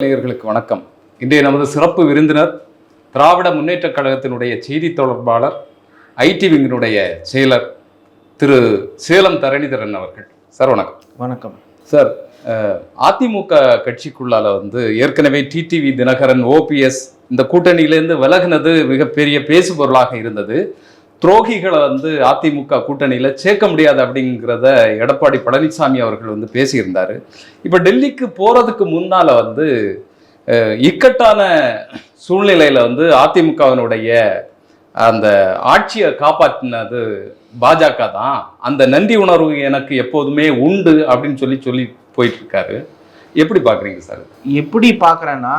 நேயர்களுக்கு வணக்கம். இன்றைய நமது சிறப்பு விருந்தினர் திராவிட முன்னேற்றக் கழகத்தினுடைய செய்தி தொடர்பாளர், ஐடி விங்கினுடைய செயலர் திரு சேலம் தரணிதரன் அவர்கள். சார் வணக்கம். வணக்கம் சார். அதிமுக கட்சிக்குள்ளால ஏற்கனவே டிடிவி தினகரன், ஓபிஎஸ் இந்த கூட்டணியிலேருந்து விலகினது மிகப்பெரிய பேசுபொருளாக இருந்தது. துரோகிகளை அதிமுக கூட்டணியில் சேர்க்க முடியாது அப்படிங்கிறத எடப்பாடி பழனிசாமி அவர்கள் பேசியிருந்தாரு. இப்போ டெல்லிக்கு போகிறதுக்கு முன்னால் இக்கட்டான சூழ்நிலையில் அதிமுகவினுடைய அந்த ஆட்சியை காப்பாற்றினது பாஜக தான், அந்த நன்றி உணர்வு எனக்கு எப்போதுமே உண்டு அப்படின்னு சொல்லி போயிட்டு இருக்காரு. எப்படி பார்க்குறீங்க சார்? எப்படி பார்க்குறேன்னா,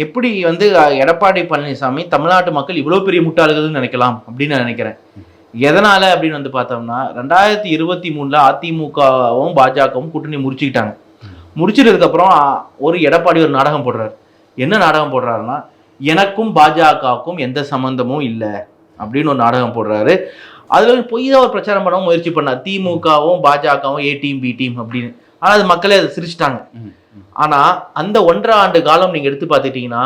எப்படி எடப்பாடி பழனிசாமி தமிழ்நாட்டு மக்கள் இவ்வளோ பெரிய முட்டாள்கள்னு நினைக்கலாம் அப்படின்னு நான் நினைக்கிறேன். எதனால அப்படின்னு பார்த்தோம்னா, 2023 அதிமுகவும் பாஜகவும் கூட்டணி முடிச்சுக்கிட்டாங்க. முடிச்சிட்டதுக்கப்புறம் ஒரு எடப்பாடி ஒரு நாடகம் போடுறாரு. என்ன நாடகம் போடுறாருன்னா, எனக்கும் பாஜகவுக்கும் எந்த சம்மந்தமும் இல்லை அப்படின்னு ஒரு நாடகம் போடுறாரு. அதில் பொய் தான் ஒரு பிரச்சாரம் பண்ணவும் முயற்சி பண்ணார். திமுகவும் பாஜகவும் ஏ டீம் பி டீம் அப்படின்னு. ஆனால் அது மக்களே அதை சிரிச்சிட்டாங்க. ஆனால் அந்த 1.5 ஆண்டு காலம் நீங்கள் எடுத்து பார்த்துட்டீங்கன்னா,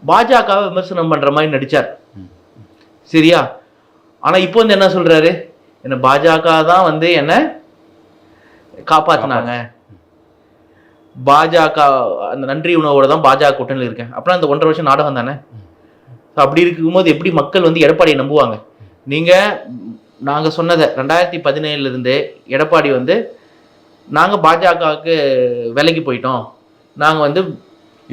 பாஜகவை விமர்சனம் பண்ணுற மாதிரி நடித்தார். சரியா? ஆனால் இப்போ என்ன சொல்கிறாரு, என்ன பாஜக தான் என்ன காப்பாற்றினாங்க, பாஜக அந்த நன்றி உணவோட தான் பாஜக கூட்டணியில் இருக்கேன். அப்புறம் அந்த 1.5 வருஷம் நாடகம் தானே. அப்படி இருக்கும்போது எப்படி மக்கள் எடப்பாடியை நம்புவாங்க? நாங்கள் சொன்னதை 2017 எடப்பாடி நாங்கள் பாஜகவுக்கு விலகி போயிட்டோம், நாங்கள்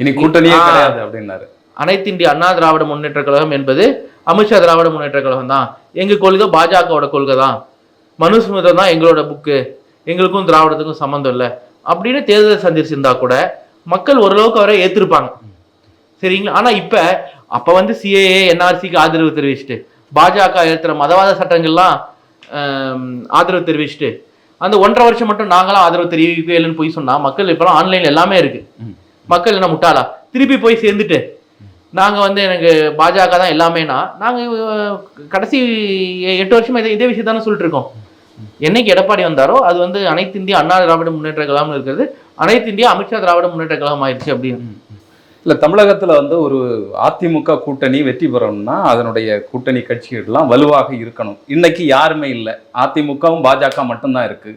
இனி கூட்டணியே கிடையாது அப்படின்னாரு. அனைத்து இந்திய அண்ணா திராவிட முன்னேற்ற கழகம் என்பது அமித்ஷா திராவிட முன்னேற்ற கழகம் தான், எங்கள் கொள்கை பாஜகவோட கொள்கை தான், மனுஸ்மிருதம் தான் எங்களோட புக்கு, எங்களுக்கும் திராவிடத்துக்கும் சம்மந்தம் இல்லை அப்படின்னு தேர்தலை சந்திச்சிருந்தா கூட மக்கள் ஓரளவுக்கு அவரை ஏற்றிருப்பாங்க. சரிங்களா? ஆனால் இப்போ அப்போ சிஏஏ என்ஆர்சிக்கு ஆதரவு தெரிவிச்சுட்டு, பாஜக ஏற்றுற மதவாத சட்டங்கள்லாம் ஆதரவு தெரிவிச்சுட்டு, அந்த 1.5 வருஷம் மட்டும் நாங்களாம் ஆதரவு தெரிவிக்கவே இல்லைன்னு போய் சொன்னா, மக்கள் இப்பெல்லாம் ஆன்லைன்ல எல்லாமே இருக்கு, மக்கள் என்ன முட்டாளா? திருப்பி போய் சேர்ந்துட்டு நாங்கள் எனக்கு பாஜக தான் எல்லாமேனா, நாங்கள் கடைசி 8 வருஷமா இதே விஷயம் தானே சொல்லிட்டு இருக்கோம். என்னைக்கு எடப்பாடி வந்தாரோ அது அனைத்து இந்திய அண்ணா திராவிட முன்னேற்ற கழகம் இருக்கிறது அனைத்து இந்திய அமித்ஷா திராவிட முன்னேற்ற கழகம் ஆயிடுச்சு அப்படின்னு. இல்லை, தமிழகத்தில் ஒரு அதிமுக கூட்டணி வெற்றி பெறணும்னா அதனுடைய கூட்டணி கட்சிகள்லாம் வலுவாக இருக்கணும். இன்னைக்கு யாருமே இல்லை, அதிமுகவும் பாஜக மட்டும்தான் இருக்கு.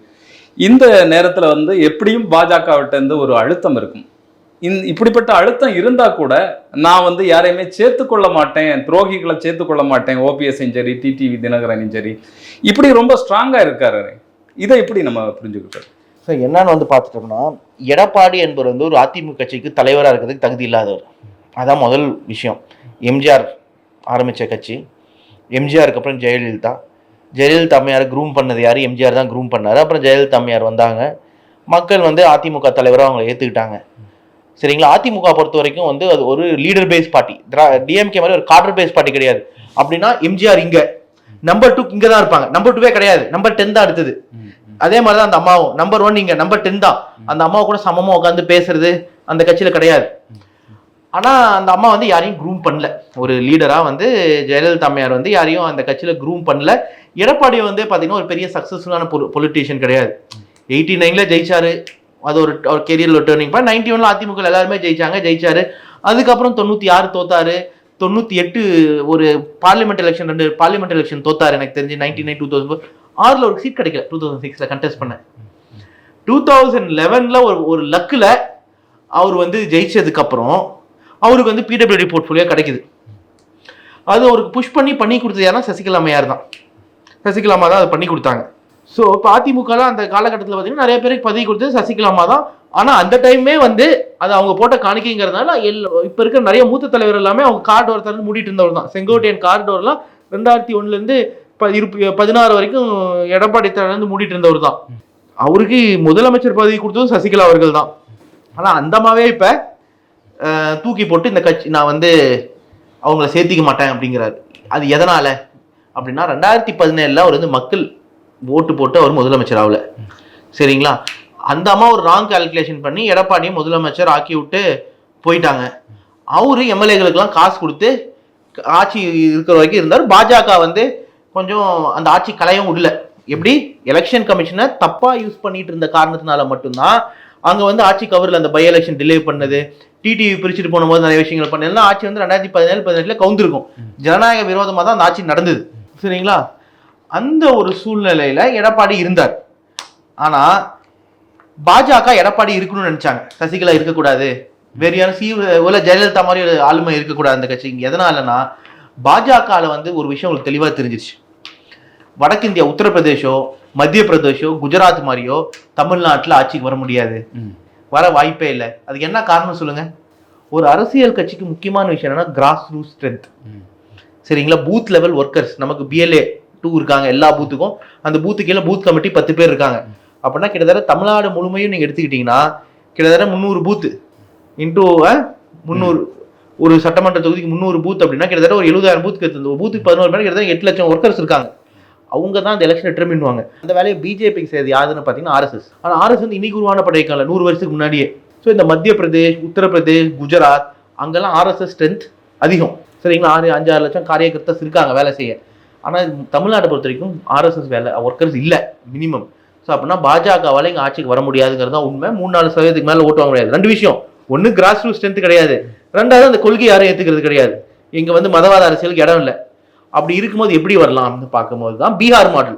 இந்த நேரத்தில் எப்படியும் பாஜகவிட்ட ஒரு அழுத்தம் இருக்கும். இப்படிப்பட்ட அழுத்தம் இருந்தால் கூட நான் யாரையுமே சேர்த்துக்கொள்ள மாட்டேன், துரோகிகளை சேர்த்துக்கொள்ள மாட்டேன், ஓபிஎஸ்ஸும் சரி டிடிவி தினகரனும் சரி, இப்படி ரொம்ப ஸ்ட்ராங்காக இருக்காரு. இதை எப்படி நம்ம புரிஞ்சுக்கிட்டோம்? ஸோ என்னன்னு பார்த்துட்டோம்னா, எடப்பாடி என்பவர் ஒரு அதிமுக கட்சிக்கு தலைவராக இருக்கிறதுக்கு தகுதி இல்லாதவர். அதான் முதல் விஷயம். எம்ஜிஆர் ஆரம்பித்த கட்சி, எம்ஜிஆருக்கு அப்புறம் ஜெயலலிதா அம்மையார் க்ரூம் பண்ணது யார்? எம்ஜிஆர் தான் க்ரூம் பண்ணார். அப்புறம் ஜெயலலிதா அம்மையார் வந்தாங்க, மக்கள் அதிமுக தலைவராக அவங்களை ஏற்றுக்கிட்டாங்க. சரிங்களா? அதிமுக பொறுத்த வரைக்கும் அது ஒரு லீடர் பேஸ் பார்ட்டி. டிஎம்கே மாதிரி ஒரு கார்டர் பேஸ் பார்ட்டி கிடையாது. அப்படின்னா எம்ஜிஆர் இங்கே, நம்பர் 2 இங்கே தான் இருப்பாங்க, நம்பர் 2வே கிடையாது, நம்பர் 10 தான் அடுத்தது. அதே மாதிரி தான் அந்த அம்மாவும் நம்பர் 1 இங்க, நம்பர் 10 தான். அந்த அம்மாவை கூட சமமா உட்காந்து பேசுறது அந்த கட்சியில கிடையாது. ஆனா அந்த அம்மா யாரையும் க்ரூம் பண்ணல. ஒரு லீடரா ஜெயலலிதா அம்மையார் யாரையும் அந்த கட்சியில க்ரூம் பண்ணல. எடப்பாடி பாத்தீங்கன்னா ஒரு பெரிய சக்சஸ்ஃபுல்லான பொலிட்டீஷியன் கிடையாது. 89ல ஜெயிச்சாரு, அது ஒரு கெரியர்ல டேர்னிங் பாயிண்ட். 91ல அதிமுக எல்லாருமே ஜெயிச்சாரு. அதுக்கப்புறம் 96 தோத்தாரு, 98 ஒரு பார்லிமெண்ட் எலெக்ஷன், 2 பார்லிமெண்ட் எலெக்ஷன் தோத்தாரு எனக்கு தெரிஞ்சு. 99, 2004 6ல் ஒரு சீட் கிடைக்கல. 2006ல கண்டெஸ்ட் பண்ண. 2011ல ஒரு லக்கில் அவர் ஜெயிச்சதுக்கு அப்புறம் அவருக்கு பிடபிள்யூடி போர்ட்ஃபோலியோ கிடைக்குது. அது அவருக்கு புஷ் பண்ணி கொடுத்தது யாருன்னா சசிகலா அம்மையார் தான். சசிகலா அம்மா தான் அதை பண்ணி கொடுத்தாங்க. ஸோ இப்போ அதிமுகலாம் அந்த காலகட்டத்தில் பார்த்தீங்கன்னா நிறைய பேருக்கு பதவி கொடுத்தது சசிகலா அம்மா தான். ஆனால் அந்த டைமே அது அவங்க போட்ட காணிக்கைங்கிறதுனால இப்போ இருக்கிற நிறைய மூத்த தலைவர் எல்லாமே அவங்க கார்டோர் திறந்து மூடிட்டு இருந்தவர் தான். செங்கோட்டையன் கார்டோர்லாம் 2001லேருந்து 16 வரைக்கும் எடப்பாடி திறந்து மூடிட்டு இருந்தவர் தான். அவருக்கு முதலமைச்சர் பதவி கொடுத்ததும் சசிகலா அவர்கள் தான். ஆனால் அந்த அம்மாவே இப்போ தூக்கி போட்டு இந்த கட்சி நான் அவங்கள சேர்த்திக்க மாட்டேன் அப்படிங்கிறாரு. அது எதனால அப்படின்னா, 2017ல் அவர் மக்கள் ஓட்டு போட்டு அவர் முதலமைச்சர் ஆகல. சரிங்களா? அந்த அம்மா ஒரு ராங் கால்குலேஷன் பண்ணி எடப்பாடியும் முதலமைச்சர் ஆக்கி விட்டு போயிட்டாங்க. அவரு எம்எல்ஏகளுக்கெல்லாம் காசு கொடுத்து ஆட்சி இருக்கிற வரைக்கும் இருந்தார். பாஜக கொஞ்சம் அந்த ஆட்சி கலையும் விடல. எப்படி எலெக்ஷன் கமிஷனை தப்பா யூஸ் பண்ணிட்டு இருந்த காரணத்தினால மட்டும்தான் அங்க ஆட்சி கவர்ல அந்த பை எலெக்ஷன் டிலே பண்ணது, டிடிவி பிரிச்சுட்டு போகும்போது நிறைய விஷயங்கள் பண்ண எல்லாம் ஆட்சி வந்து 2017-18 கவுந்திருக்கும். ஜனநாயக விரோதமா தான் அந்த ஆட்சி நடந்தது. சரிங்களா? அந்த ஒரு சூழ்நிலையில எடப்பாடி இருந்தார். ஆனா பாஜக எடப்பாடி இருக்கணும்னு நினைச்சாங்க, சசிகலா இருக்கக்கூடாது, வேறு யாரும் ஜெயலலிதா மாதிரி ஒரு ஆளுமை இருக்கக்கூடாது அந்த கட்சி. எதனாலன்னா பாஜகவில் வந்து ஒரு விஷயம் உங்களுக்கு தெளிவாக தெரிஞ்சிருச்சு. வடக்கு இந்தியா, உத்தரப்பிரதேஷோ மத்திய பிரதேஷோ குஜராத் மாதிரியோ தமிழ்நாட்டில் ஆட்சிக்கு வர முடியாது, வர வாய்ப்பே இல்லை. அதுக்கு என்ன காரணம் சொல்லுங்க? ஒரு அரசியல் கட்சிக்கு முக்கியமான விஷயம் என்னன்னா கிராஸ் ரூட் ஸ்ட்ரென்த். சரிங்களா? Booth level workers. நமக்கு BLA 2 இருக்காங்க எல்லா பூத்துக்கும். அந்த பூத்துக்கு கீழே பூத் கமிட்டி 10 பேர் இருக்காங்க. அப்படின்னா கிட்டத்தட்ட தமிழ்நாடு முழுமையும் நீங்க எடுத்துக்கிட்டீங்கன்னா கிட்டத்தட்ட 300 பூத்து இன்டூ 300, ஒரு சட்டமன்ற தொகுதிக்கு 300 பூத் அப்படின்னா கிட்டத்தட்ட ஒரு 70,000 பூத்துக்கு எடுத்து பூத்துக்கு 11 பேர் கிட்டத்தட்ட 8 லட்சம் ஒர்க்கர்ஸ் இருக்காங்க. அவங்க தான் அந்த எலெக்ஷன் டிட்டர்மின் பண்ணுவாங்க. அந்த வேலையை பிஜேபிக்கு செய்யறது யாருன்னு பார்த்தீங்கன்னா RSS. ஆனால் RSS வந்து இன்னைக்கு உருவான படைக்கல, 100 வருஷத்துக்கு முன்னாடியே. ஸோ இந்த மத்திய பிரதேஷ், உத்தரப்பிரதேஷ், குஜராத் அங்கெல்லாம் RSS ஸ்ட்ரென்த் அதிகம். சரிங்களா? 5-6 லட்சம் காரியகர்த்தாஸ் இருக்காங்க வேலை செய்ய. ஆனால் தமிழ்நாட்டை பொறுத்த வரைக்கும் RSS வேலை ஒர்க்கர்ஸ் இல்லை மினிமம். ஸோ அப்படின்னா பாஜகவால் இங்கே ஆட்சிக்கு வர முடியாதுங்கிறது தான் உண்மை. 3-4% மேலே ஓட்டு வாங்க முடியாது. 2 விஷயம், ஒன்று கிராஸ் ரூட் ஸ்ட்ரென்த் கிடையாது, 2வது அந்த கொள்கை யாரும் ஏற்றுக்கிறது கிடையாது. இங்கே வந்து மதவாத அரசியலுக்கு இடம் இல்லை. அப்படி இருக்கும்போது எப்படி வரலாம்னு பார்க்கும்போது தான் பீகார் மாடல்.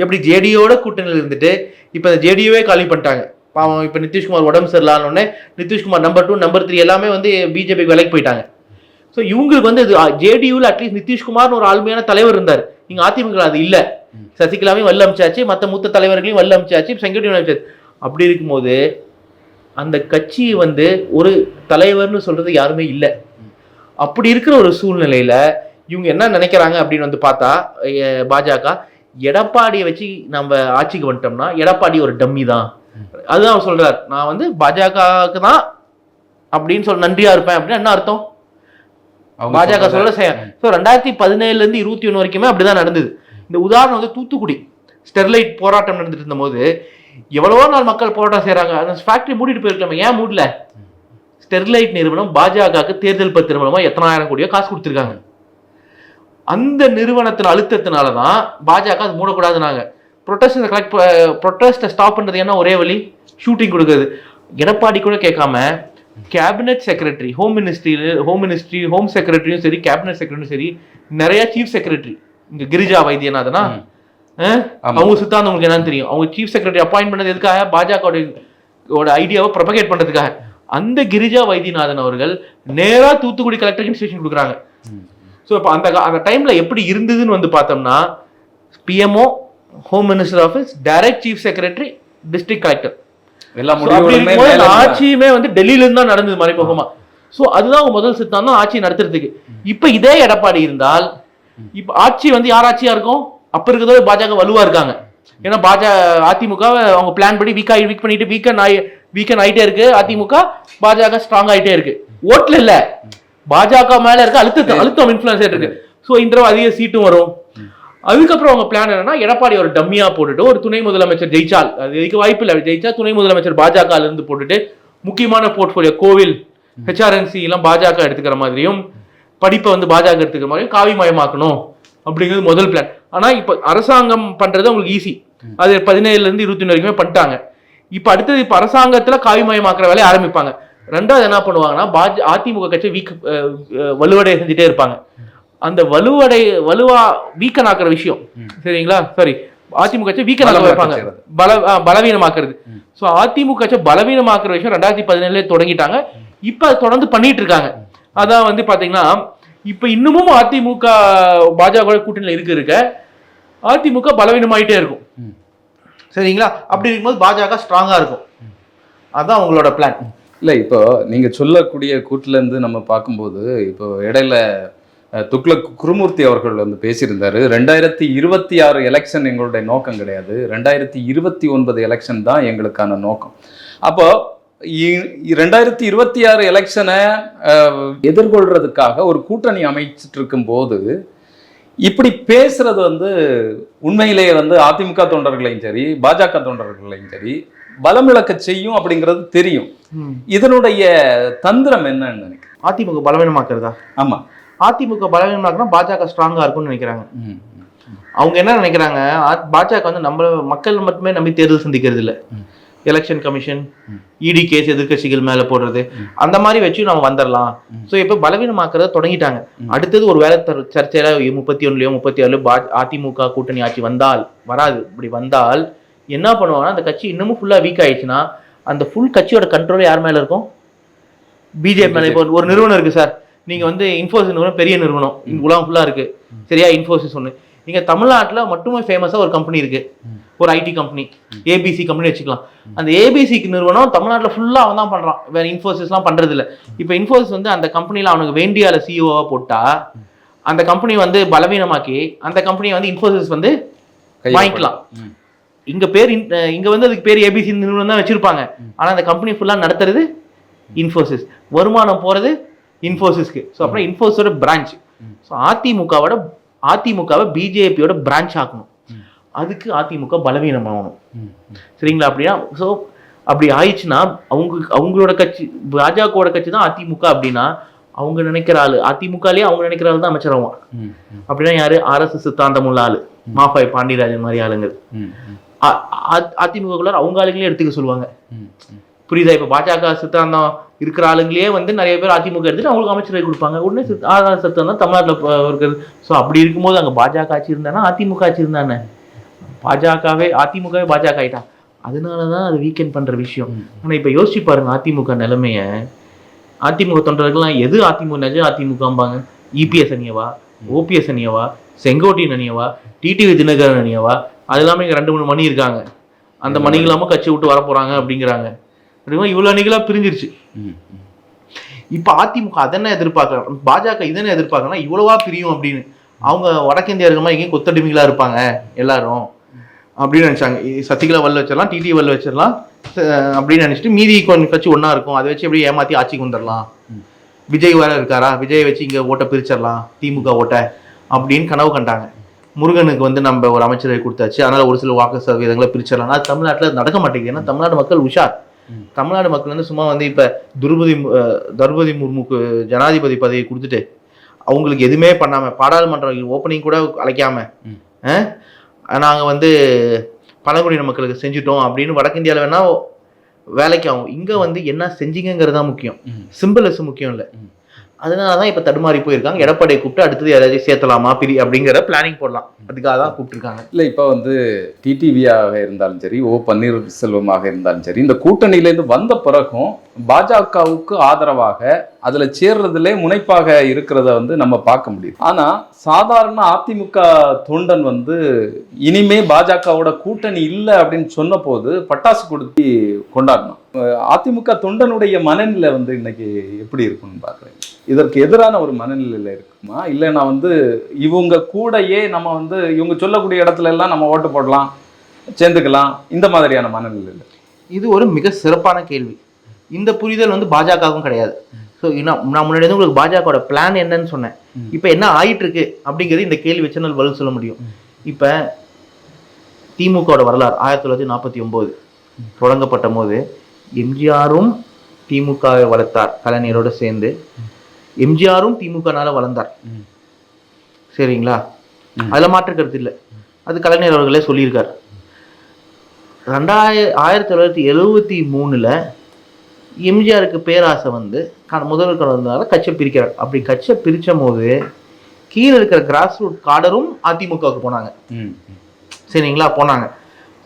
எப்படி ஜேடியோட கூட்டணியில் இருந்துட்டு இப்போ இந்த ஜேடியோவே காலி பண்ணிட்டாங்க. பாவம், இப்போ நிதிஷ்குமார் உடம்பு சரியில்லான்னு நிதிஷ்குமார் நம்பர் 2 நம்பர் 3 எல்லாமே வந்து பிஜேபிக்கு விலைக்கு போயிட்டாங்க. ஸோ இவங்களுக்கு வந்து ஜேடியூவில் அட்லீஸ்ட் நிதிஷ்குமார்னு ஒரு ஆளுமையான தலைவர் இருந்தார். இங்கே அதிமுக அது இல்லை. சசிகலாவையும் வல்ல அமைச்சாச்சு, மற்ற மூத்த தலைவர்களையும் வல்ல அமைச்சாச்சு, செங்கோட்டையன் அமைச்சாச்சு. அப்படி இருக்கும்போது அந்த கட்சி வந்து ஒரு தலைவர்னு சொல்றது யாருமே இல்லை. அப்படி இருக்கிற ஒரு சூழ்நிலையில இவங்க என்ன நினைக்கிறாங்க அப்படின்னு வந்து பார்த்தா பாஜக எடப்பாடியை வச்சு நம்ம ஆட்சிக்கு வந்துட்டோம்னா எடப்பாடி ஒரு டம்மி தான். அதுதான் அவர் சொல்றாரு, நான் வந்து பாஜகவுக்கு தான் அப்படின்னு சொல்ல நன்றியா இருப்பேன் அப்படின்னு. என்ன அர்த்தம்? பாஜக சொல்ல செய்ய. ஸோ 2017 21 வரைக்குமே அப்படிதான் நடந்தது. இந்த உதாரணம் வந்து தூத்துக்குடி ஸ்டெர்லைட் போராட்டம் நடந்துட்டு இருந்த போது எவ்வளவோ நாள் மக்கள் போராட்டம் செய்யறாங்க. அந்த ஃபேக்டரி மூடிட்டு போயிருக்கலாமே, ஏன் மூடல? ஸ்டெர்லைட் நிறுவனம் பாஜகவுக்கு தேர்தல் பத்திரம் மூலமா எத்தனாயிரம் கோடியோ காசு கொடுத்துருக்காங்க. அந்த நிறுவனத்தின் அழுத்தத்தினாலதான் பாஜக அது மூடக்கூடாதுனாங்க. ப்ரொட்டஸ்ட்டை ஸ்டாப் பண்றது என்ன ஒரே வழி? ஷூட்டிங் கொடுக்குறது. எடப்பாடி கூட கேட்காம cabinet secretary, home ministry home செக்ரட்டரியும் சரி, கேபினெட் செக்ரட்டரியும் சரி, நிறைய சீஃப் செக்ரட்டரி, இங்க கிரிஜா வைத்தியநாதனா அவங்க சுத்தாந்து உங்களுக்கு என்னன்னு தெரியும். அவங்க சீஃப் செக்ரட்டரி அப்பாயின்ட் பண்ணது எதுக்காக? பாஜக ஐடியாவை ப்ரொபகேட் பண்றதுக்காக. அந்த கிரிஜா வைத்தியநாதன் அவர்கள் நேரா தூத்துக்குடி கலெக்டருக்கு இன்ஸ்ட்ரக்ஷன் கொடுக்குறாங்க. ஸோ இப்போ அந்த டைம்ல எப்படி இருந்ததுன்னு வந்து பார்த்தோம்னா PMO, home minister office, direct chief secretary, district collector, ஆட்சியுமே வந்து டெல்லியில இருந்து தான் நடந்தது மறைமுகமா. ஸோ அதுதான் முதல் சித்தாந்தம் ஆட்சி நடத்துறதுக்கு. இப்ப இதே எடப்பாடி இருந்தால் இப்ப ஆட்சி வந்து யார் ஆட்சியா இருக்கும்? அப்ப இருக்கிறதோ பாஜக வலுவா இருக்காங்க. ஏன்னா அதிமுக அவங்க பிளான் படி வீக் பண்ணிட்டு வீக்கன் ஆயிட்டே இருக்கு. அதிமுக பாஜக ஸ்ட்ராங் ஆயிட்டே இருக்கு. ஓட்டுல இல்ல, பாஜக மேல இருக்க அழுத்தம் இன்ஃபுளுன்ஸ் இருக்கு. ஸோ இந்த தடவை அதிக சீட்டும் வரும். அதுக்கப்புறம் அவங்க பிளான் என்னன்னா எடப்பாடி ஒரு டம்மியா போட்டுட்டு ஒரு துணை முதலமைச்சர் ஜெயிச்சால், அது இதுக்கு வாய்ப்பு இல்லை, ஜெயிச்சா துணை முதலமைச்சர் பாஜக இருந்து போட்டுட்டு முக்கியமான போர்ட்போலியோ கோவில் HRNC எல்லாம் பாஜக எடுத்துக்கிற மாதிரியும், படிப்பை வந்து பாஜக எடுத்துக்கிற மாதிரியும் காவிமயமாக்கணும் அப்படிங்கிறது முதல் பிளான். ஆனா இப்ப அரசாங்கம் பண்றது உங்களுக்கு ஈஸி. அது 17 21 வரைக்குமே பண்ணிட்டாங்க. இப்ப அடுத்தது இப்ப அரசாங்கத்துல காவிமயமாக்குற வேலையை ஆரம்பிப்பாங்க. ரெண்டாவது என்ன பண்ணுவாங்கன்னா அதிமுக கட்சி வலுவடை செஞ்சுட்டே இருப்பாங்க. அந்த வலுவா வீக்கன் ஆக்குற விஷயம், சரிங்களா? சாரி, அதிமுக கட்சி வீக்கன் ஆக்க வைப்பாங்க, பலவீனமாக்குறது. ஸோ அதிமுக கட்சி பலவீனமாக்குற விஷயம் 2017 தொடங்கிட்டாங்க. இப்ப தொடர்ந்து பண்ணிட்டு இருக்காங்க. அதான் வந்து பாத்தீங்கன்னா இப்ப இன்னமும் அதிமுக பாஜக கூட்டணியில இருக்க அதிமுக பலவீனமாயிட்டே இருக்கும். சரிங்களா? அப்படி இருக்கும்போது பாஜக ஸ்ட்ராங்கா இருக்கும். அதான் உங்களோட பிளான். இல்லை, இப்போ நீங்க சொல்லக்கூடிய கூட்டுல இருந்து நம்ம பார்க்கும்போது இப்போ இடையில துக்ளக் குருமூர்த்தி அவர்கள் வந்து பேசியிருந்தாரு, 2026 எலெக்ஷன் எங்களுடைய நோக்கம் கிடையாது, 2029 எலெக்ஷன் தான் எங்களுக்கான நோக்கம். அப்போ 2026 எலெக்ஷனை எதிர்கொள்றதுக்காக ஒரு கூட்டணி அமைச்சிட்டு இருக்கும் போது இப்படி பேசுறது வந்து உண்மையிலேயே வந்து அதிமுக தொண்டர்களையும் சரி பாஜக தொண்டர்களையும் சரி பலமிழக்க செய்யும் அப்படிங்கிறது தெரியும். இதனுடைய தந்திரம் என்னன்னு நினைக்கிறேன்? அதிமுக பலவீனமாக்குறதா? ஆமா, அதிமுக பலவீனமாக்குனா பாஜக ஸ்ட்ராங்கா இருக்கும்னு நினைக்கிறாங்க. அவங்க என்ன நினைக்கிறாங்க, பாஜக வந்து நம்ம மக்கள் மட்டுமே நம்பி தேர்தல் சந்திக்கிறது இல்லை, எலெக்ஷன் கமிஷன், இடி கேஸ் எதிர்க்கட்சிகள் மேல போடுறது, அந்த மாதிரி வச்சு நம்ம வந்துடலாம். ஸோ இப்போ பலவீனமாக்குறத தொடங்கிட்டாங்க. அடுத்தது ஒரு வேலை சர்ச்சையில 31லயோ 36லயோ அதிமுக கூட்டணி ஆட்சி வராது. இப்படி வந்தால் என்ன பண்ணுவாங்கன்னா, அந்த கட்சி இன்னமும் ஃபுல்லா வீக் ஆயிடுச்சுன்னா அந்த ஃபுல் கட்சியோட கண்ட்ரோல் யார் மேல இருக்கும்? பிஜேபி மேல. இப்போ ஒரு நிறுவனம் இருக்கு சார், நீங்க வந்து இன்ஃபோசிஸ் நிறுவனம் பெரிய நிறுவனம் உலகம் ஃபுல்லா இருக்கு சரியா? இன்ஃபோசிஸ் ஒன்று. நீங்க தமிழ்நாட்டுல மட்டுமே ஃபேமஸா ஒரு கம்பெனி இருக்கு, ஒரு ஐடி கம்பெனி, ஏபிசி கம்பெனி வச்சுக்கலாம். அந்த ஏபிசிக்கு நிறுவனம் தமிழ்நாட்டில் ஃபுல்லா அவன் தான் பண்றான், வேற இன்ஃபோசிஸ்லாம் பண்றது இல்லை. இப்போ இன்ஃபோசிஸ் வந்து அந்த கம்பெனில அவனுக்கு வேண்டிய சிஇஓவா போட்டா அந்த கம்பெனி வந்து பலவீனமாக்கி அந்த கம்பெனியை வந்து இன்ஃபோசிஸ் வந்து வாங்கிக்கலாம். இங்க வந்து அதுக்கு பேர் ஏபிசி நிறுவனம் தான் வச்சிருப்பாங்க. ஆனா அந்த கம்பெனி ஃபுல்லா நடத்துறது இன்ஃபோசிஸ், வருமானம் போறது இன்ஃபோசிஸ்க்கு. ஸோ அப்புறம் இன்ஃபோசிஸோட பிரான்ச். ஸோ அதிமுகவை பிஜேபியோட பிரான்ச் ஆக்கணும். அதுக்கு அதிமுக பலவீனமாகணும் சரிங்களா? அப்படின்னா ஸோ அப்படி ஆயிடுச்சுன்னா அவங்களோட கட்சி, பாஜகவோட கட்சி தான் அதிமுக அப்படின்னா அவங்க நினைக்கிற ஆளு அதிமுகலயே அவங்க நினைக்கிற ஆளு தான் அமைச்சராகும். அப்படின்னா யாரு? RSS சித்தாந்தம் உள்ள ஆளு, மாஃபாய் பாண்டியராஜன் மாதிரி ஆளுங்க அதிமுக அவங்க ஆளுங்களே எடுத்துக்க சொல்லுவாங்க. புரியுதா? இப்ப பாஜக சித்தாந்தம் இருக்கிற ஆளுங்களே வந்து நிறைய பேர் அதிமுக எடுத்துட்டு அவங்களுக்கு அமைச்சரவை கொடுப்பாங்க. உடனே சித்தாந்தம் தமிழ்நாட்டில் இருக்கிறது. ஸோ அப்படி இருக்கும்போது அங்க பாஜக ஆட்சி இருந்தானா அதிமுக ஆட்சி இருந்தானே? அதிமுகவே பாஜக ஆயிட்டா. அதனாலதான் அது வீக்கெண்ட் பண்ற விஷயம். ஆனா இப்ப யோசிச்சு பாருங்க அதிமுக நிலைமைய. அதிமுக தொண்டர்கள்லாம் எது அதிமுகம்பாங்க? இபிஎஸ் அணியவா, ஓபிஎஸ் அணியவா, செங்கோட்டையன் அணியவா, டிடிவி தினகரன் அணியவா? அது இல்லாம இங்க 2-3 மணி இருக்காங்க, அந்த மணி இல்லாம கட்சி விட்டு வர போறாங்க அப்படிங்கிறாங்க. இவ்வளவு அணிகளா பிரிஞ்சிருச்சு. இப்ப அதிமுக அதென்ன எதிர்பார்க்கலாம், பாஜக இதென்ன எதிர்பார்க்கலாம், இவ்வளவா பிரியும் அப்படின்னு. அவங்க வடக்கிந்தியர்கள் எங்கேயும் கொத்தடிமைகளா இருப்பாங்க எல்லாரும் அப்படின்னு நினைச்சாங்க. சசிகலா வல்ல வச்சிடலாம், டிடி வல்ல வச்சிடலாம் அப்படின்னு நினைச்சிட்டு மீதி கட்சி ஒன்னா இருக்கும், அதை வச்சு அப்படியே ஏமாத்தி ஆட்சிக்கு வந்துடலாம். விஜய் வேற இருக்காரா, விஜய் வச்சு இங்க ஓட்டை பிரிச்சிடலாம், திமுக ஓட்டை அப்படின்னு கனவு கண்டாங்க. முருகனுக்கு வந்து நம்ம ஒரு அமைச்சரை கொடுத்தாச்சு, அதனால ஒரு சில வாக்கு சதவீதங்களை பிரிச்சிடலாம். அது தமிழ்நாட்டில் நடக்க மாட்டேங்குது. ஏன்னா தமிழ்நாடு மக்கள் உஷார். தமிழ்நாடு மக்கள் வந்து சும்மா வந்து இப்ப திரௌபதி முர்முக்கு ஜனாதிபதி பதவியை கொடுத்துட்டு அவங்களுக்கு எதுவுமே பண்ணாம, பாராளுமன்றம் ஓப்பனிங் கூட அழைக்காம நாங்க வந்து பழங்குடியின மக்களுக்கு செஞ்சுட்டோம் அப்படின்னு வடக்கிந்தியாவில் வேணா வேலைக்கு ஆகும். இங்க வந்து என்ன செஞ்சீங்கிறது தான் முக்கியம், சிம்பிளிசம் முக்கியம் இல்லை. அதனாலதான் இப்ப தடுமாறி போயிருக்காங்க. எடப்பாடியை கூப்பிட்டு அடுத்தது யாராச்சும் சேர்த்தலாமா அப்படிங்கிற பிளானிங் போடலாம், அதுக்காக தான் கூப்பிட்டுருக்காங்க. இல்ல இப்ப வந்து டிடிவியாக இருந்தாலும் சரி, பன்னீர்செல்வமாக இருந்தாலும் சரி, இந்த கூட்டணியிலேருந்து வந்த பிறகும் பாஜகவுக்கு ஆதரவாக அதுல சேர்றதுல முனைப்பாக இருக்கிறத வந்து நம்ம பார்க்க முடியுது. ஆனா சாதாரண அதிமுக தொண்டன் வந்து இனிமே பாஜகவோட கூட்டணி இல்லை அப்படின்னு சொன்ன போது பட்டாசு கொடுத்து கொண்டாடணும். அதிமுக தொண்டனுடைய மனநிலை வந்து இன்னைக்கு எப்படி இருக்குன்னு பாக்குறேன். இதற்கு எதிரான ஒரு மனநிலையில இருக்குமா, இல்லை நான் வந்து இவங்க கூடயே நம்ம வந்து இவங்க சொல்லக்கூடிய இடத்துல எல்லாம் நம்ம ஓட்டு போடலாம், சேர்ந்துக்கலாம், இந்த மாதிரியான மனநிலையில? இது ஒரு மிக சிறப்பான கேள்வி. இந்த புரிதல் வந்து பாஜகவும் கிடையாது. ஸோ நான் முன்னாடி உங்களுக்கு பாஜகவோட பிளான் என்னன்னு சொன்னேன். இப்போ என்ன ஆயிட்டு இருக்கு அப்படிங்கிறது இந்த கேள்வி வச்சு நான் பதில் சொல்ல முடியும். இப்போ திமுகவோட வரலாறு 1949 தொடங்கப்பட்ட போது எம்ஜிஆரும் திமுகவை வளர்த்தார் கலைஞரோட சேர்ந்து. எம்ஜிஆரும் திமுகனால வளர்ந்தார் சரிங்களா? அதுல மாற்று கருத்து இல்லை, அது கலைஞர் அவர்களே சொல்லியிருக்கார். 1973 எம்ஜிஆருக்கு பேராசை வந்து முதல்வர் கலந்தனால கட்சியை பிரிக்கிறார். அப்படி கட்சியை பிரிச்ச போது கீழே இருக்கிற கிராஸ் ரூட் காடரும் அதிமுகவுக்கு போனாங்க சரிங்களா? போனாங்க.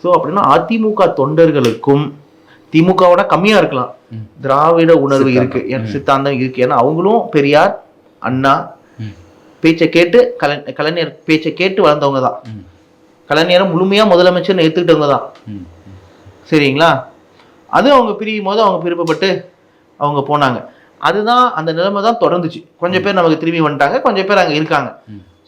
ஸோ அப்படின்னா அதிமுக தொண்டர்களுக்கும் திமுகவோட கம்மியா இருக்கலாம், திராவிட உணர்வு இருக்கு, சித்தாந்தம் இருக்கு. ஏன்னா அவங்களும் பெரியார், அண்ணா பேச்சை கேட்டு கலைஞர் பேச்சை கேட்டு வளர்ந்தவங்க தான். கலைஞரை முழுமையா முதலமைச்சர் ஏத்துக்கிட்டவங்க தான் சரிங்களா? அது அவங்க பிரியும் போது அவங்க விருப்பப்பட்டு அவங்க போனாங்க. அதுதான் அந்த நிலைமை தான் தொடர்ந்துச்சு. கொஞ்சம் பேர் நமக்கு திரும்பி வந்துட்டாங்க, கொஞ்சம் பேர் அங்க இருக்காங்க.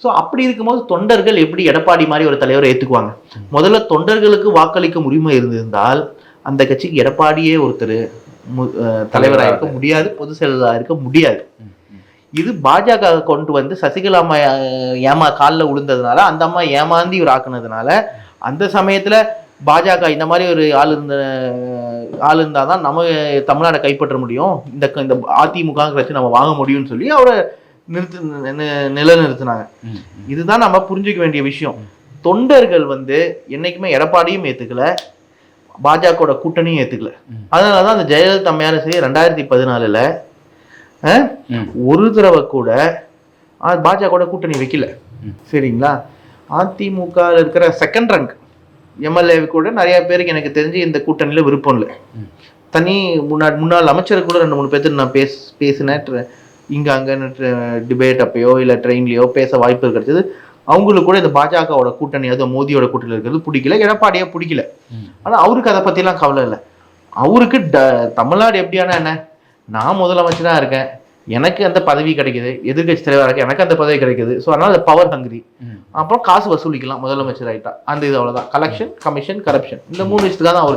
ஸோ அப்படி இருக்கும்போது தொண்டர்கள் எப்படி எடப்பாடி மாதிரி ஒரு தலைவரை ஏத்துக்குவாங்க? முதல்ல தொண்டர்களுக்கு வாக்களிக்க உரிமை இருந்திருந்தால் அந்த கட்சிக்கு எடப்பாடியே ஒருத்தர் தலைவராக இருக்க முடியாது, பொதுச் செயலாளராக இருக்க முடியாது. இது பாஜக கொண்டு வந்து சசிகலா அம்மா காலில் விழுந்ததுனால, அந்த அம்மா ஏமாந்தி இவர் ஆக்குனதுனால, அந்த சமயத்துல பாஜக இந்த மாதிரி ஒரு ஆள் இருந்தாதான் நம்ம தமிழ்நாடை கைப்பற்ற முடியும், இந்த அதிமுக வச்சு நம்ம வாங்க முடியும்னு சொல்லி அவரை நிலைநிறுத்தினாங்க. இதுதான் நம்ம புரிஞ்சுக்க வேண்டிய விஷயம். தொண்டர்கள் வந்து என்னைக்குமே எடப்பாடியும் ஏத்துக்கல, பாஜகவோட கூட்டணியும் ஏத்துக்கல. அதனாலதான் அந்த ஜெயலலிதா அம்மையாரும் சரி 2014 ஒரு தடவை கூட பாஜகவோட கூட்டணி வைக்கல. சரிங்களா? அதிமுக இருக்கிற செகண்ட் ரேங்க் எம்எல்ஏ கூட நிறைய பேருக்கு எனக்கு தெரிஞ்சு இந்த கூட்டணியில விருப்பம் இல்லை. தனி முன்னாள் அமைச்சர் கூட 2-3 பேர்த்து நான் பேசினேன். இங்க அங்கன்னு டிபேட் அப்பயோ இல்லை ட்ரெயின்லயோ பேச வாய்ப்பு கிடைச்சது. அவங்களுக்கு கூட இந்த பாஜகவோட கூட்டணி, அதுவும் மோடியோட கூட்டணி இருக்கிறது பிடிக்கல, எடப்பாடியே பிடிக்கல. ஆனா அவருக்கு அதை பத்திலாம் கவலை இல்லை. அவருக்கு தமிழ்நாடு எப்படியானா என்ன, நான் முதலமைச்சரா இருக்கேன், எனக்கு அந்த பதவி கிடைக்குது, எதிர்கட்சி தலைவராக இருக்கு, எனக்கு அந்த பதவி கிடைக்குது. ஸோ அதனால பவர் ஹங்கிரி. அப்புறம் காசு வசூலிக்கலாம் முதலமைச்சர் ஆகிட்டா. அந்த இது அவ்வளோதான். கலெக்ஷன், கமிஷன், கரப்ஷன், இந்த 3 விஷயத்துக்காக தான்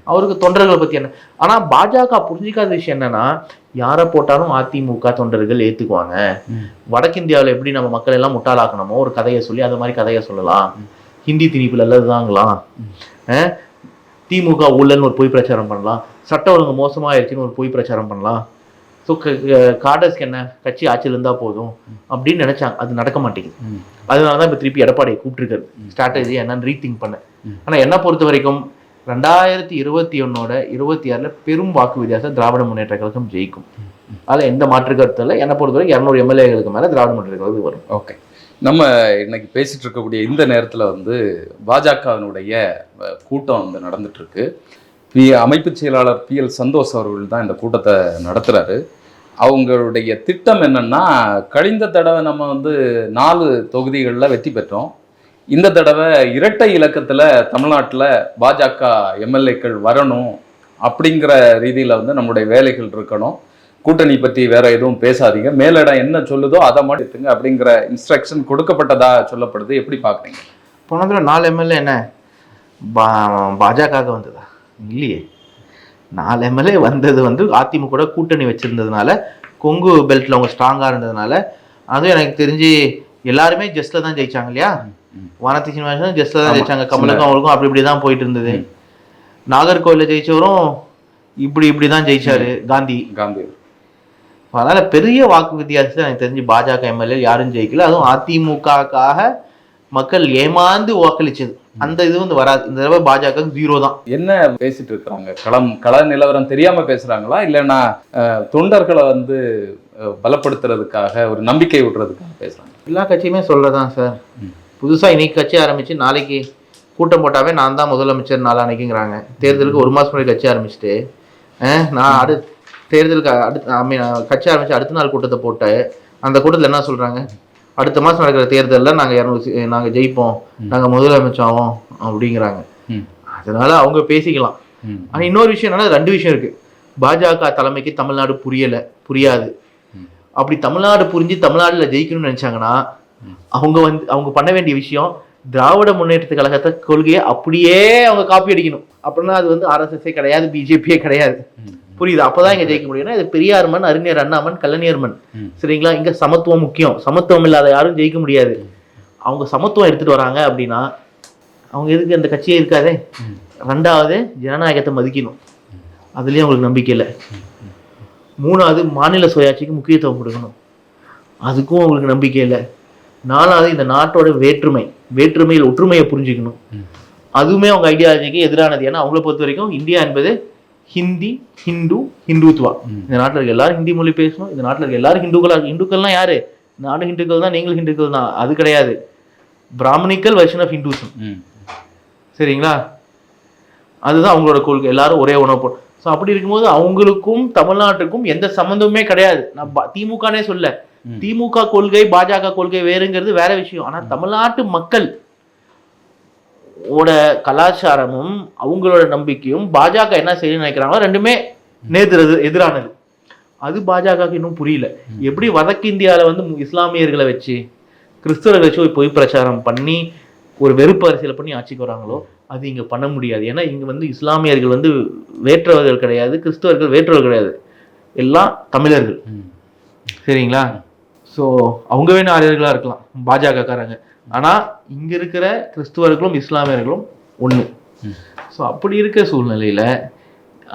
அவருக்கு தொண்டர்களை பற்றி என்ன. ஆனால் பாஜக புரிஞ்சிக்காத விஷயம் என்னன்னா, யாரை போட்டாலும் அதிமுக தொண்டர்கள் ஏற்றுக்குவாங்க. வடக்கிந்தியாவில் எப்படி நம்ம மக்கள் எல்லாம் முட்டாளாக்கணுமோ ஒரு கதையை சொல்லி அது மாதிரி கதையை சொல்லலாம். ஹிந்தி திணிப்புல அல்லதுதாங்களாம், திமுக ஊழல்னு ஒரு பொய் பிரச்சாரம் பண்ணலாம், சட்ட ஒழுங்கு மோசமாயிருச்சுன்னு ஒரு பொய் பிரச்சாரம் பண்ணலாம். ஸோ காடர்ஸ்க்கு என்ன, கட்சி ஆட்சியில் இருந்தால் போதும் அப்படின்னு நினைச்சாங்க. அது நடக்க மாட்டேங்குது. அதனால தான் இப்போ திருப்பி எடப்பாடியை கூப்பிட்டுருக்காரு, ஸ்ட்ராட்டஜி என்னன்னு ரீதிங்க் பண்ண. ஆனால் என்ன பொறுத்த வரைக்கும் 2021 26 பெரும் வாக்கு வித்தியாசம் திராவிட முன்னேற்ற கழகம் ஜெயிக்கும். அதில் எந்த மாற்று கருத்து இல்லை. என்னை பொறுத்த வரைக்கும் 200 எம்எல்ஏகளுக்கு மேலே திராவிட முன்னேற்ற கழகம் வரும். ஓகே, நம்ம இன்னைக்கு பேசிட்டு இருக்கக்கூடிய இந்த நேரத்தில் வந்து பாஜகவினுடைய கூட்டம் வந்து நடந்துட்டு இருக்கு. அமைப்பு செயலாளர் PL சந்தோஷ் அவர்கள் தான் இந்த கூட்டத்தை நடத்துறாரு. அவங்களுடைய திட்டம் என்னன்னா, கழிந்த தடவை நம்ம வந்து 4 தொகுதிகளில் வெற்றி பெற்றோம். இந்த தடவை இரட்டை இலக்கத்தில் தமிழ்நாட்டில் பாஜக எம்எல்ஏக்கள் வரணும் அப்படிங்கிற ரீதியில் வந்து நம்முடைய வேலைகள் இருக்கணும். கூட்டணி பற்றி வேற எதுவும் பேசாதீங்க, மேலிடம் என்ன சொல்லுதோ அதை மட்டும் எடுத்துங்க அப்படிங்கிற இன்ஸ்ட்ரக்ஷன் கொடுக்கப்பட்டதா சொல்லப்படுது. எப்படி பார்க்குறீங்க? போன தடவை 4 எம்எல்ஏ என்ன பாஜக வந்ததா? இல்லையே. 4 எம்எல்ஏ வந்தது வந்து அதிமுக கூட்டணி வச்சிருந்ததுனால, கொங்கு பெல்ட்ல அவங்க ஸ்ட்ராங்கா இருந்ததுனால. அதுவும் எனக்கு தெரிஞ்சு எல்லாருமே ஜஸ்ட்ல தான் ஜெயிச்சாங்க இல்லையா? வானதி சீனிவாசன் ஜஸ்ட்ல தான் ஜெயிச்சாங்க. கமலுக்கும் அவங்களுக்கும் அப்படி இப்படிதான் போயிட்டு இருந்தது. நாகர்கோவில ஜெயிச்சவரும் இப்படிதான் ஜெயிச்சாரு, காந்தி. அதனால பெரிய வாக்கு வித்தியாசத்தை எனக்கு தெரிஞ்சு பாஜக எம்எல்ஏ யாரும் ஜெயிக்கல. அதுவும் அதிமுகக்காக மக்கள் ஏமாந்து வாக்களிச்சது அந்த இது வந்து வராது. இந்த தடவை பாஜக 0 தான். என்ன பேசிட்டு இருக்காங்க? கள நிலவரம் தெரியாம பேசுறாங்களா, இல்லைன்னா தொண்டர்களை வந்து பலப்படுத்துறதுக்காக, ஒரு நம்பிக்கை விடுறதுக்காக பேசுறாங்க? எல்லா கட்சியுமே சொல்றதான் சார். புதுசா இன்னைக்கு கட்சி ஆரம்பிச்சு நாளைக்கு கூட்டம் போட்டாவே நான் தான் முதலமைச்சர் நாளானைக்குங்கிறாங்க. தேர்தலுக்கு 1 மாசம் முன்னாடி கட்சி ஆரம்பிச்சுட்டு நான் தேர்தலுக்கு கட்சி ஆரம்பிச்சு அடுத்த நாள் கூட்டத்தை போட்டு அந்த கூட்டத்தில் என்ன சொல்றாங்க, அடுத்த மாதம் நடக்கிற தேர்தலில் நாங்கள் ஜெயிப்போம், நாங்கள் முதலமைச்சாவோம் அப்படிங்கிறாங்க. அதனால அவங்க பேசிக்கலாம். ஆனால் இன்னொரு விஷயம் என்னன்னா, 2 விஷயம் இருக்கு. பாஜக தலைமைக்கு தமிழ்நாடு புரியாது. அப்படி தமிழ்நாடு புரிஞ்சு தமிழ்நாடுல ஜெயிக்கணும்னு நினைச்சாங்கன்னா அவங்க பண்ண வேண்டிய விஷயம், திராவிட முன்னேற்ற கழகத்தை கொள்கையை அப்படியே அவங்க காப்பி அடிக்கணும். அப்படின்னா அது வந்து RSSே கிடையாது, பிஜேபியே கிடையாது. புரியுது? அப்பதான் இங்க ஜெயிக்க முடியும்னா, இது பெரியார் மண், அறிஞர் அண்ணா மண், கலைஞர் மண். சரிங்களா? இங்க சமத்துவம் முக்கியம். சமத்துவம் இல்லாத யாரும் ஜெயிக்க முடியாது. அவங்க சமத்துவம் எடுத்துட்டு வராங்க அப்படின்னா அவங்க எதுக்கு அந்த கட்சியே இருக்காதே. 2வது ஜனநாயகத்தை மதிக்கணும், அதுலயும் அவங்களுக்கு நம்பிக்கை இல்லை. 3வது மாநில சுயாட்சிக்கு முக்கியத்துவம் கொடுக்கணும், அதுக்கும் அவங்களுக்கு நம்பிக்கை இல்லை. 4வது இந்த நாட்டோட வேற்றுமையில் ஒற்றுமையை புரிஞ்சுக்கணும், அதுவுமே அவங்க ஐடியாலஜிக்கு எதிரானது. ஏன்னா அவங்கள பொறுத்த வரைக்கும் இந்தியா என்பது ஹிந்தி, ஹிந்துத்துவா. இந்த நாட்டில் இருக்க எல்லாரும் ஹிந்தி மொழி பேசணும், இந்த நாட்டில் இருக்க எல்லாரும் ஹிந்துக்கள்லாம் யாரு? நானும் ஹிந்துக்கள் தான், நீங்களும் ஹிந்துக்கள் தான். அது கிடையாது. Brahminical version of Hinduism. சரிங்களா? அதுதான் அவங்களோட கொள்கை. எல்லாரும் ஒரே உணவு போடும். ஸோ அப்படி இருக்கும்போது அவங்களுக்கும் தமிழ்நாட்டுக்கும் எந்த சம்மந்தமுமே கிடையாது. நான் திமுகனே சொல்ல, திமுக கொள்கை பாஜக கொள்கை வேறுங்கிறது வேற விஷயம். ஆனா தமிழ்நாட்டு மக்கள் ஓட கலாச்சாரமும் அவங்களோட நம்பிக்கையும் பாஜக என்ன செய்ய நினைக்கிறாங்களோ ரெண்டுமே எதிரானது. அது பாஜக இன்னும் புரியல. எப்படி வடக்கு இந்தியாவில் வந்து இஸ்லாமியர்களை வச்சு கிறிஸ்தவர்களை வச்சு பொய் பிரச்சாரம் பண்ணி ஒரு வெறுப்பு அரசியலை பண்ணி ஆட்சிக்கு வராங்களோ அது இங்க பண்ண முடியாது. ஏன்னா இங்க வந்து இஸ்லாமியர்கள் வந்து வேற்றவர்கள் கிடையாது, கிறிஸ்தவர்கள் வேற்றவர்கள் கிடையாது, எல்லாம் தமிழர்கள். சரிங்களா? ஸோ அவங்க வேணும் ஆரியர்களா இருக்கலாம் பாஜக காரங்க. ஆனா இங்க இருக்கிற கிறிஸ்துவர்களும் இஸ்லாமியர்களும் ஒண்ணு. ஸோ அப்படி இருக்க சூழ்நிலையில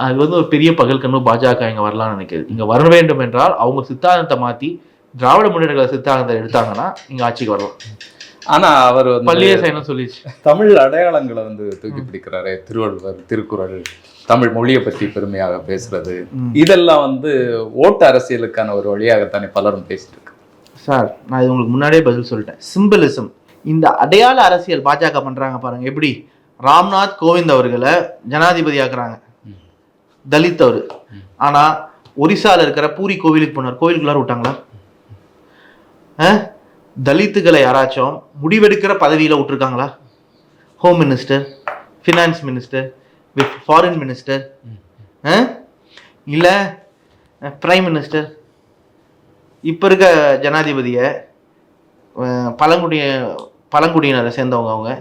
அது வந்து ஒரு பெரிய பகல் கண்ணு பாஜக இங்க வரலாம்னு நினைக்கிறது. இங்க வர வேண்டும் என்றால் அவங்க சித்தாந்தத்தை மாத்தி திராவிட முன்னேற்ற சித்தாந்தத்தை எடுத்தாங்கன்னா இங்க ஆட்சிக்கு வரலாம். ஆனா அவர் வந்து பள்ளியே செய்யணும் சொல்லிச்சு. தமிழ் அடையாளங்களை வந்து தூக்கி பிடிக்கிறாரு. திருவள்ளுவர், திருக்குறள், தமிழ் மொழியை பற்றி பெருமையாக பேசுறது, இதெல்லாம் வந்து ஓட்டு அரசியலுக்கான ஒரு வழியாகத்தானே பலரும் பேசிட்டு இருக்கு. சார், நான் இது உங்களுக்கு முன்னாடியே பதில் சொல்லிட்டேன். சிம்பிளிசம், இந்த அடையாள அரசியல் பாஜக பண்றாங்க பாருங்க. எப்படி ராம்நாத் கோவிந்த் அவர்களை ஜனாதிபதி ஆக்குறாங்க, தலித் அவரு. ஆனா ஒரிசால இருக்கிற பூரி கோவிலுக்கு போனார், கோவிலுக்குள்ளார விட்டாங்களா? தலித்துகளை யாராச்சும் முடிவெடுக்கிற பதவியில விட்டுருக்காங்களா? Home minister, finance minister, with foreign minister, இல்ல பிரைம் மினிஸ்டர். இப்ப இருக்க ஜனாதிபதிய பழங்குடியினரை சேர்ந்தவங்க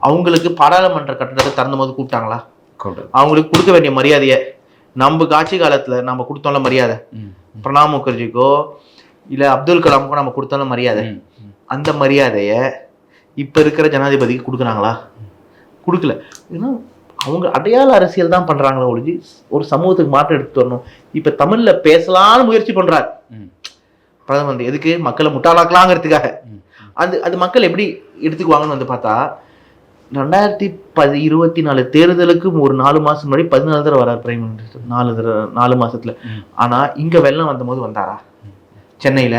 அவங்களுக்கு பாராளுமன்ற கட்டடத்தை திறந்த போது கூப்பிட்டாங்களா? அவங்களுக்கு கொடுக்க வேண்டிய மரியாதையை நம்ம ஆட்சி காலத்துல நம்ம கொடுத்தோம்ல மரியாதை, பிரணாப் முகர்ஜிக்கோ இல்ல அப்துல் கலாமுக்கோ நம்ம கொடுத்தோம்ல மரியாதை, அந்த மரியாதைய இப்ப இருக்கிற ஜனாதிபதிக்கு கொடுக்குறாங்களா? கொடுக்கல. ஏன்னா அவங்க அடையாள அரசியல் தான் பண்றாங்களோ ஒழிஞ்சு ஒரு சமூகத்துக்கு மாற்றம் எடுத்து வரணும். இப்ப தமிழ்ல பேசலாம்னு முயற்சி பண்றாரு பிரதமர். எதுக்கு? மக்களை முட்டாளாக்கலாங்கிறதுக்காக. அது மக்கள் எப்படி எடுத்துக்குவாங்கன்னு வந்து பார்த்தா, 2024 தேர்தலுக்கு ஒரு 4 மாசம் முன்னாடி 14 தடவை வராரு பிரைம் மினிஸ்டர், 4 மாசத்துல. ஆனா இங்க வெள்ளம் வந்த போது வந்தாரா? சென்னையில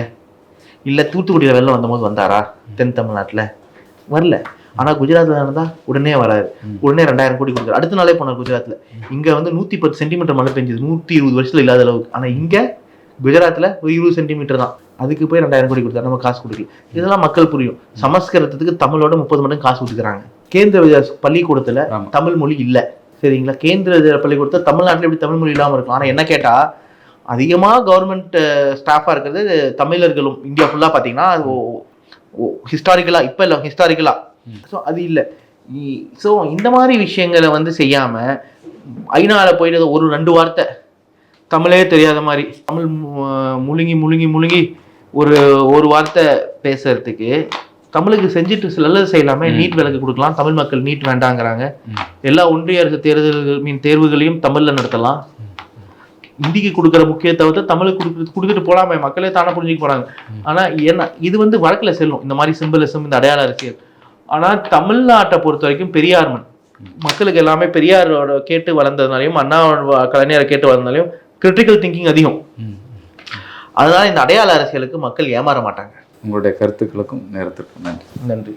இல்ல தூத்துக்குடியில வெள்ளம் வந்த போது வந்தாரா? தென் தமிழ்நாட்டுல வரல. ஆனா குஜராத்ல இருந்தா உடனே வராரு, உடனே 2000 கோடி கொடுத்தாரு. அடுத்த நாளே போனார் குஜராத்ல. இங்க வந்து 110 சென்டிமீட்டர் மழை பெஞ்சது, 120 வருஷத்துல இல்லாத அளவுக்கு. ஆனா இங்க குஜராத்ல ஒரு 20 சென்டிமீட்டர் தான், அதுக்கு போய் 2000 கோடி கொடுத்தாரு. நம்ம காசு கொடுக்கல. இதெல்லாம் மக்கள் புரியும். சமஸ்கிருதத்துக்கு தமிழோட 30 மடங்கு காசு கொடுக்குறாங்க. கேந்திர பள்ளிக்கூடத்துல தமிழ் மொழி இல்ல, சரிங்களா? கேந்திர பள்ளிக்கூடத்துல தமிழ்நாட்டுல எப்படி தமிழ் மொழி இல்லாம இருக்கும்? ஆனா என்ன கேட்டா, அதிகமா கவர்மெண்ட் ஸ்டாஃபா இருக்கிறது தமிழர்களும். இந்தியா ஃபுல்லா பாத்தீங்கன்னா ஹிஸ்டாரிக்கலா, இப்ப இல்ல ஹிஸ்டாரிக்கலா. ஸோ அது இல்லை. ஸோ இந்த மாதிரி விஷயங்களை வந்து செய்யாம ஐநால போயிட்டு ஒரு 2 வார்த்தை தமிழே தெரியாத மாதிரி தமிழ் முழுங்கி முழுங்கி முழுங்கி ஒரு வார்த்தை பேசுறதுக்கு தமிழுக்கு செஞ்சுட்டு நல்லது செய்யலாமே. நீட் விலக்கு கொடுக்கலாம், தமிழ் மக்கள் நீட் வேண்டாங்கிறாங்க. எல்லா ஒன்றிய அரசு தேர்வுகளையும் தமிழ்ல நடத்தலாம். இந்திக்கு கொடுக்குற முக்கியத்துவத்தை தமிழுக்கு கொடுத்துட்டு போலாமே, மக்களே தானே புரிஞ்சுக்க போறாங்க. ஆனா என்ன, இது வந்து வழக்குல செல்லும் இந்த மாதிரி சிம்பிளிசம், இந்த அடையாள அரசியல். ஆனா தமிழ்நாட்டை பொறுத்த வரைக்கும் பெரியார் மக்களுக்கு எல்லாமே பெரியாரோட கேட்டு வளர்ந்ததுனாலையும் அண்ணா கலைஞரை கேட்டு வளர்ந்தனாலையும் கிரிட்டிக்கல் திங்கிங் அதிகம். அதனால இந்த அடையாள அரசியலுக்கு மக்கள் ஏமாற மாட்டாங்க. உங்களுடைய கருத்துக்களுக்கும் நேரத்திற்கும் நன்றி. நன்றி.